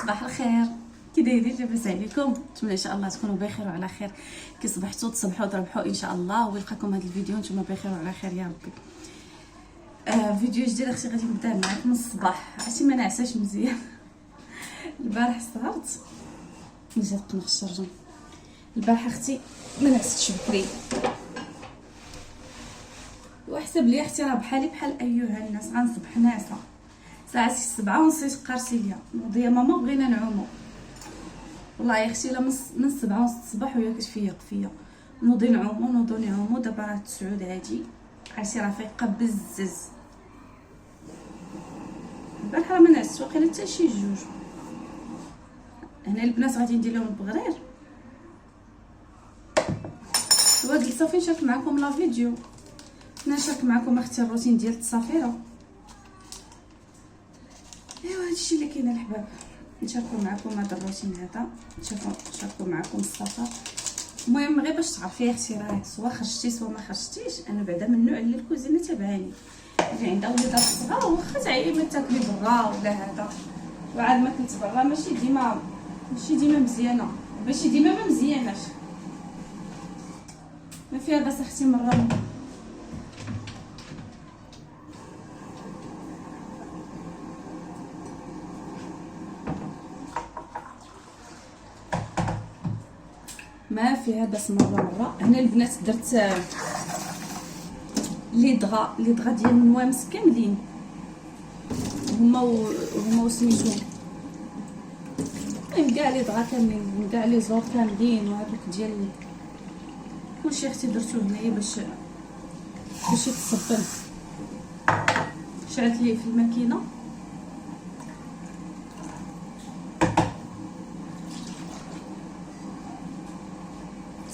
صباح الخير، كي دايرين؟ لاباس عليكم؟ نتمنى ان شاء الله تكونوا بخير وعلى خير. كي صبحتوا تصبحوا تربحوا ان شاء الله، ويلقاكم هذا الفيديو نتوما بخير وعلى خير يا ربي. فيديو جديد اختي غادي نبدا معاك من الصباح. عرفتي ما نعساش مزيان. البارح سهرت نزيد قنخ الشرجم. البارح اختي ما نعستش بكري، وحسب لي اختي راه بحالي بحال ايها الناس غنصبح ناعسه. ساعه 7:30 قارتي ليا نوضي يا ماما بغينا نعومو. والله يا اختي لا من 7:30 الصباح وهي كتفيق فيا نوضي نعومو. دابا راه 9 هادي، عرفتي راه فايقه بزز. البارح راه ما نعستش واقيلا حتى شي جوج. هنا البنات غادي ندير لهم البغرير. وهاد الصافي نشارك معكم لا فيديو، نشارك معكم اختي الروتين ديال التصافيره. ايوا هادشي اللي كاين الحباب، نشاركوا معكم هذا الروتين هذا، نشاركوا معكم الصفار. المهم غير باش تعرفي اختي راه سوا خرجتي سوا ما خرجتيش، انا بعدا من النوع اللي الكوزينه تبعاني، اللي عندها وليدات صغار واخا تعيي ما تاكلي برا ولا هذا. وعاد ما كنت برا ماشي ديما مزيانه، ماشي ديما ما مزياناش، ما فيها بس اختي مره. ما فيها بس مره. هنا البنات درت لي دغا ديال النوامس كاملين، هما وسميتهم كاع لي دغا كاملين، كاع لي زور كاملين، وهذوك ديال كلشي اختي درتو هنايا باش يتصبن. شعلت ليه في الماكينه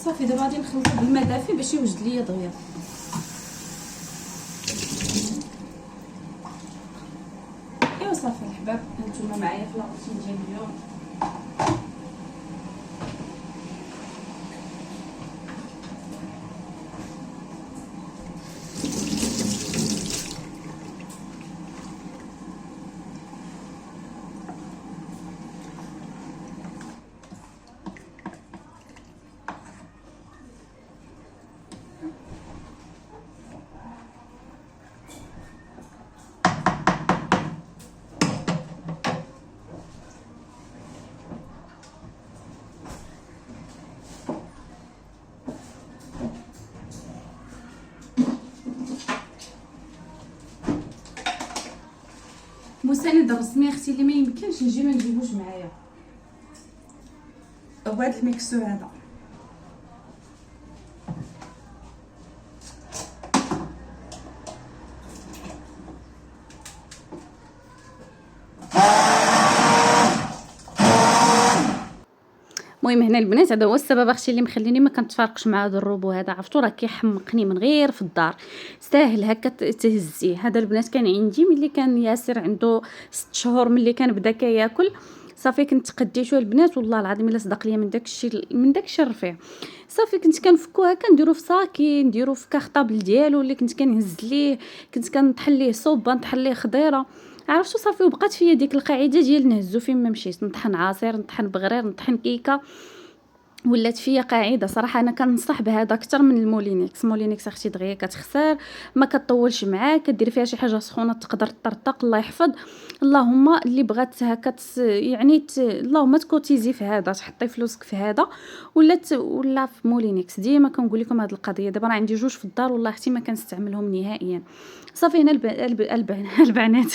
صافي. دابا غادي نخلطو بالماء دافي باش يوجد ليا دغيا. ايوا صافي الحباب، نتوما معايا في لاروتين ديال اليوم. مساند الرسمي اختي اللي ما يمكنش نجي ما نجيبوش معايا هو هذا الميكسور هذا. المهم هنا البنات هذا هو السبب اختي اللي مخليني ما كنتفارقش مع هذا الروبو هذا. عرفتوا راه كيحمقني من غير في الدار، ساهل هكا تهزيه. هذا البنات كان عندي ملي كان ياسر عنده 6 شهور، ملي كان بدا كياكل صافي كنت قديتو البنات. والله العظيم الا صدق ليا من داكشي الرفيع. صافي كنت كنفكو هكا نديرو في صاكي، نديرو في كارطابل ديالو اللي كنت كنهز ليه، كنت كنطحن ليه صوبه، نطحن ليه خضيره. عرفتوا صافي وبقات فيا ديك القاعده ديال نهزو فين ما مشيت، نطحن عصير، نطحن بغرير، نطحن كيكه. ولات فيا قاعده صراحه انا كنصح بهذا اكثر من المولينيكس اختي دغيا كتخسر، ما كطولش معاك، كدير فيها شي حاجه سخونه تقدر تطرطق. الله يحفظ. اللهم اللي بغات هكا يعني اللهم تكوتيزي في هذا، تحطي فلوسك في هذا ولا في مولينيكس. ديما كنقول لكم هذه القضيه. دابا راه عندي جوج في الدار والله اختي ما كنستعملهم نهائيا. صافي هنا البنات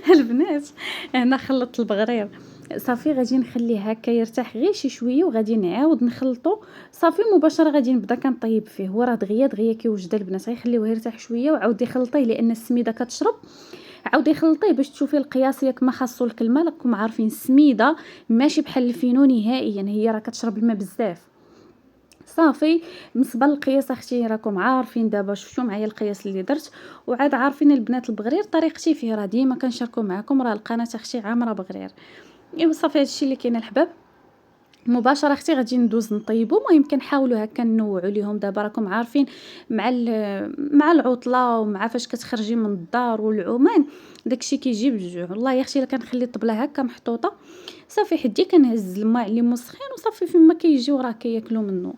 البنات هنا خلطت البغرير. صافي غادي نخليه هكا يرتاح غير شي شويه وغادي نعاود نخلطو. صافي مباشره غادي نبدا كنطيب فيه. هو راه دغيا كيوجد البنات، غيخليوه يرتاح شويه وعاودي خلطيه لان السميده كتشرب. عاودي خلطيه باش تشوفي القياس ياك ما خاصو الكلمه. راكم عارفين السميده ماشي بحال الفينو نهائيا، هي راه كتشرب الماء بزاف. صافي بالنسبه للقياس اختي راكم عارفين دابا، شفتوا معايا القياس اللي درت. وعاد عارفين البنات البغرير طريقتي فيه راه ديما كنشاركو معكم، راه القناه اختي عامره بغرير. ايوا صافي هادشي اللي كاين الحباب. مباشره اختي غادي ندوز نطيبو. المهم كنحاولوا هكا ننوعوا ليهم. دابا راكم عارفين مع العطله ومع فاش كتخرجي من الدار والعومان داكشي كيجيب الجوع. والله يا اختي الا كنخلي الطبله هكا محطوطه صافي حدي كنهز الماء اللي مسخين وصافي فيما كيجيو راه كياكلوا منه.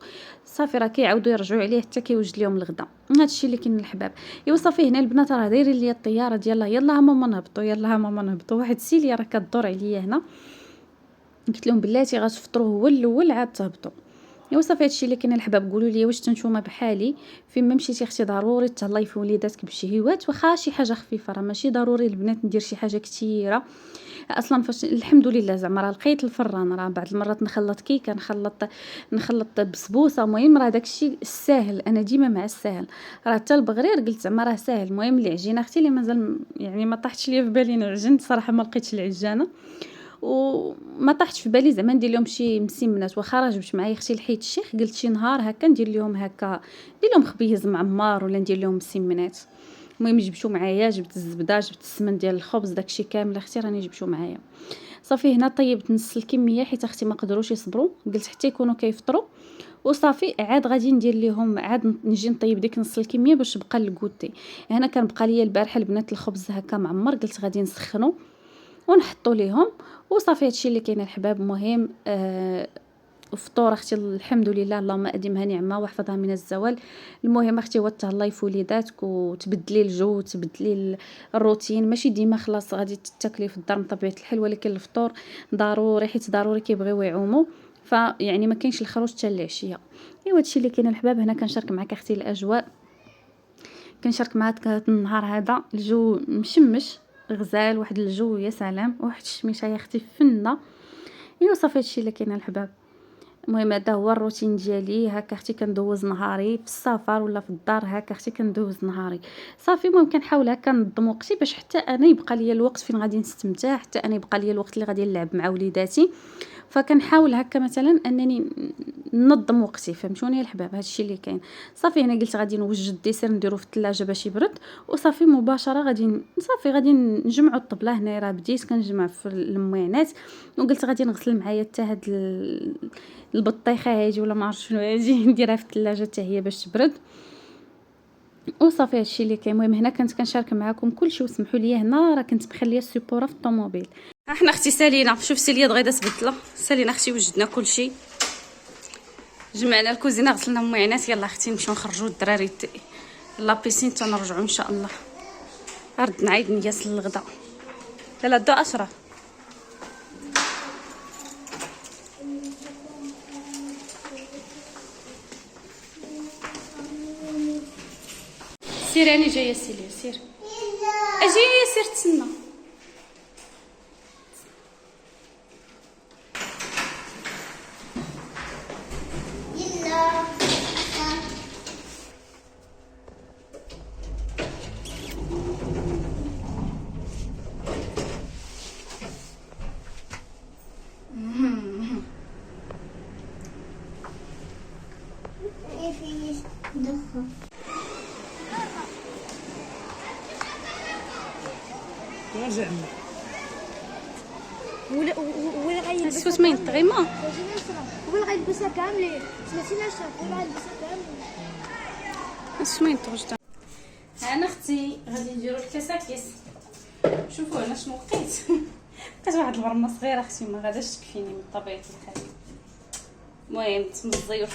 صافي راه كيعاودوا يرجعوا عليه حتى كيوجد لهم الغدا. هادشي اللي كاين الحباب. ايوا صافي هنا البنات راه دايرين لي الطياره ديال يلاه ماما نهبطوا يلاه ماما نهبطوا. واحد السيليه راه كدور عليا هنا. قلت لهم بلاتي غتفطروا هو الاول عاد تهبطوا. ايوا صافي هادشي اللي كاين الحباب. قولوا لي واش نتوما بحالي فين ما مشيتي اختي ضروري تهلاي في وليداتك بشهيوات واخا شي حاجه خفيفه. راه ماشي ضروري البنات ندير شي حاجه كثيره. اصلا فاش الحمد لله زعما راه لقيت الفران راه بعض المرات نخلط كيكه نخلط بسبوسه. المهم راه داكشي الساهل. انا ديما مع الساهل. راه حتى البغرير قلت زعما راه ساهل. المهم اللي عجينه اختي اللي مازال يعني ما طاحتش ليا في بالي نعجن صراحه ما لقيتش العجانه وما طاحتش في بالي زعما ندير لهم شي مسمنات. واخا راه جبت معايا اختي لحيت الشيخ قلت شي نهار هكا ندير لهم هكا ندير لهم خبيز معمر ولا ندير لهم مسمنات. المهم جبتو معايا جبت الزبده جبت السمن ديال الخبز داكشي كامل اختي راني جبتو معايا. صافي هنا طيبت نص الكميه حيت اختي ما قدروش يصبروا. قلت حتى يكونوا كيفطروا وصافي عاد غادي ندير لهم عاد نجي نطيب ديك نص الكميه باش تبقى الكوتي. هنا كان بقى ليا البارحه البنات الخبز هكا معمر قلت غادي نسخنو ونحطوا ليهم وصافي. هادشي اللي كاين الحباب. مهم فطور اختي الحمد لله اللهم اديمها نعمه واحفظها من الزوال. المهم اختي هو تهلاي في وليداتك وتبدلي الجو وتبدلي الروتين. ماشي ديما خلاص غادي تاكلي في الدار من طبيعه الحال ولكن الفطور ضروري حيت ضروري كيبغيو يعوموا. فيعني ما كاينش الخروج حتى العشيه. ايوا هادشي اللي كاين الحباب. هنا كنشارك معك اختي الاجواء. كنشارك معاك النهار هذا الجو مشمش غزال واحد الجو يا سلام واحد الشميشه يا اختي فنه. ايوا صافي هادشي اللي كاين الحباب. المهم هذا هو الروتين ديالي. هكا اختي كندوز نهاري في السفر ولا في الدار هكا اختي كندوز نهاري صافي. المهم كنحاول هكا ننظم وقتي باش حتى انا يبقى ليا الوقت فين غادي نستمتع حتى انا يبقى ليا الوقت اللي غادي نلعب مع وليداتي. فكنحاول هكا مثلا انني ننظم وقتي فهمتوني الحباب. هادشي اللي كاين. صافي هنا قلت غادي نوجد الديسير نديرو في الثلاجه باش يبرد وصافي مباشره غادي نجمعوا الطبله. هنا راه بديت كنجمع في الموينات وقلت غادي نغسل معايا حتى هاد البطيخه هادي ولا ما عرفتش شنو هادي نديرها في الثلاجه حتى هي باش تبرد وصافي. هادشي اللي كاين. المهم هنا كنت كنشارك معكم كلشي وسمحوا لي هنا راه كنت مخليه السيبوره في الطوموبيل. احنا اختي سالينا شوف ساليه دغيا تبدله. سالينا اختي وجدنا كلشي جمعنا الكوزينه غسلنا المعينات. يلا اختي نمشيو نخرجوا الدراري لابيسين تنرجعوا ان شاء الله. ردنا عيد نياس للغدا. يلا دو اشرف سير راني جايه سير سير اجي سير تسنى. ولا غيلبسها سوت ما ينطغيما ولا غيلبسها كاملين. سمعتي ناشف ولا غيلبسها كاملين. اش ما ينطغش. انا اختي غادي نديرو الكساكيس. شوفوا انا شنو لقيت. لقيت واحد البرمه صغيره اختي ما غاداش تكفيني من طبيعه الحال. المهم تمزيوت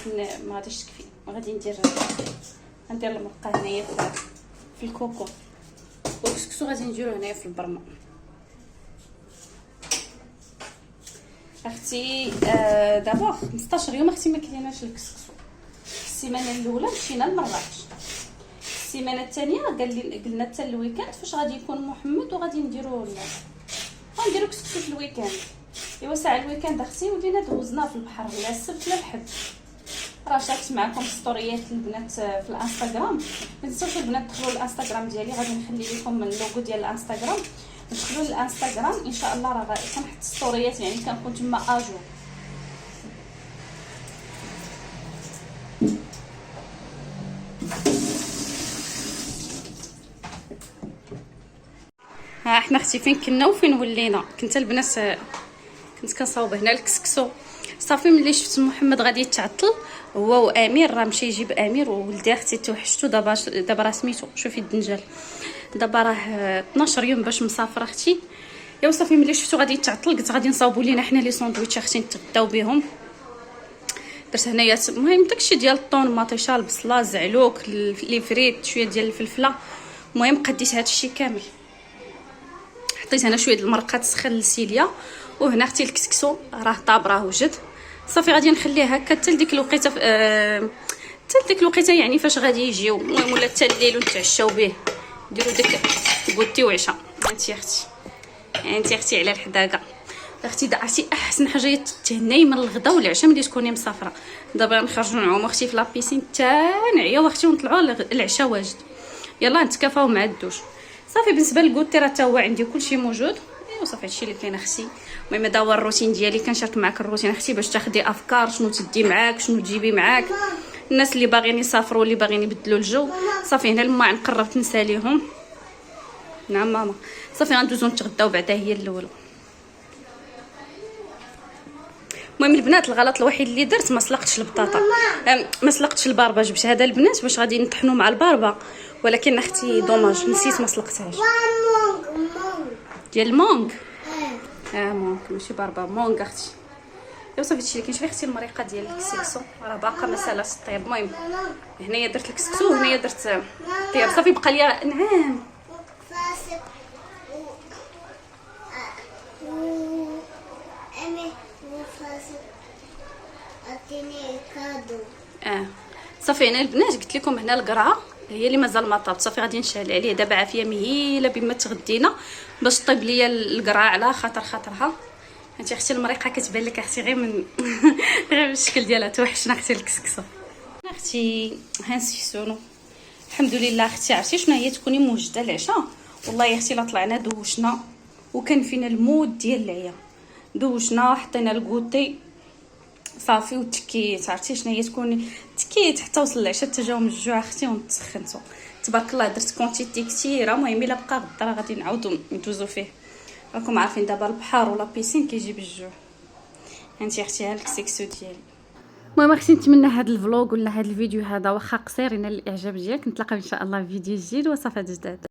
ما غاديش تكفيني. غادي ندير المرقه هنايا في الكوكو والكسكسو غادي نديرو هنايا في البرمه اختي. دابا 15 يوم اختي ما كليناش الكسكسو. السيمانه الاولى مشينا لمراكش. السيمانه الثانيه قلنا حتى الويكاند فاش غادي يكون محمد وغادي نديرو كسكسو في الويكاند. ايوا ساعه الويكاند اختي ولينا دوزنا في البحر لا السبت لا الحد. راه شاركت معكم ستوريات البنات في الانستغرام. ما تنساوش البنات دخلوا الانستغرام ديالي غادي نخلي لكم اللوغو ديال الانستغرام. دخلوا للانستغرام ان شاء الله. راه كنحط ستوريات يعني كنكون تما اجور. ها احنا اختي فين كنا وفين ولينا. كنت البنات كنت كنصاوب هنا الكسكسو. صافي ملي شفت محمد غادي يتعطل هو وامير، راه مشى يجيب امير وولدي اختي توحشتو. دابا راه سميتو شوفي الدنجال، دابا راه 12 يوم باش مسافره اختي. يا صافي ملي شفتو غادي يتعطل قلت غادي نصاوبوا لينا حنا لي ساندويتش اختي نتغداو بهم. درت هنايا المهم داكشي ديال الطون مطيشه، البصله، الزعلوك، لي فريت، شويه ديال الفلفله. المهم قديت هادشي كامل، حطيت هنا شويه د المرقه تسخن للسيليا، وهنا اختي الكسكسو راه طاب راه وجد. صافي غادي نخليه هكا حتى لديك الوقيته، حتى لديك الوقيته يعني فاش غادي يجيو. المهم ولا حتى الليل ونتعشاو به، نديرو داك بوتي وعشاء. انت اختي، انت اختي على الحداقه اختي. عرفتي احسن حاجه تهناي من الغدا والعشاء ملي تكوني مسافره. دابا نخرجوا نعوموا اختي في لابيسين حتى نعياو اختي ونطلعوا العشاء واجد. يلا نتكافاو مع الدوش. صافي بالنسبه للكوتي راه حتى هو عندي كلشي موجود. ايوا صافي هادشي اللي كاين اختي. المهم هذا هو الروتين ديالي، كنشارك معاك الروتين اختي باش تاخدي افكار شنو تدي معاك شنو تجيبي معاك. الناس اللي باغيين يسافروا اللي باغيين يبدلوا الجو، صافي هنا الماعن قربت نساليهم. نعم ماما. صافي غندوزو نتغداو بعدا هي الاولى. المهم البنات الغلط الوحيد اللي درت ما سلقتش البطاطا، ما سلقتش الباربه. جبت هذا البنات باش غادي نطحنوا مع الباربه، ولكن اختي دوماج نسيت ما سلقتهاش. ديال المونغ، مونغ ماشي باربه، مونغ اختي. ايوا صافي هادشي اللي كاين. شوفي اختي المريقه ديال الكسكسو راه باقا ما سالاتش طيب. المهم هنايا درت الكسكسو وهنايا درت طيب. صافي بقى ليا نعم صافي. هنا البنات قلت لكم هنا القرعه هي اللي مازال ما طابت. صافي غادي نشعل عليه دابا عافيه مهيله بما تغدينا باش طيب ليا القرعه على خاطرها. انت اختي المريقه كتبان لك اختي غير من غير من الشكل ديالها. توحشنا اختي الكسكسو اختي. ها نسيسونو الحمد لله اختي. عرفتي شنو هي تكوني موجده العشاء؟ والله يا اختي لا طلعنا دوشنا وكان فينا المود ديال العيا. دوشنا حطينا الكوتي صافي وتكيت. عرفتي شنو هي تكوني تكيت حتى وصل العشاء حتى جاو من الجوع اختي ونتسخنتو تبارك الله. درت كونتيتي كثيره. المهم الا بقى غدا راه غادي نعاودو ندوزو فيه. راكم عارفين دابا البحر ولا بيسين كيجيب الجوع. انت اختي ها الكسكسو ديالي. المهم اختي نتمنى هذا الفلوق ولا هذا الفيديو هذا واخا قصير ينال الاعجاب ديالك. نتلاقاو ان شاء الله في فيديو جديد وصفات جداد.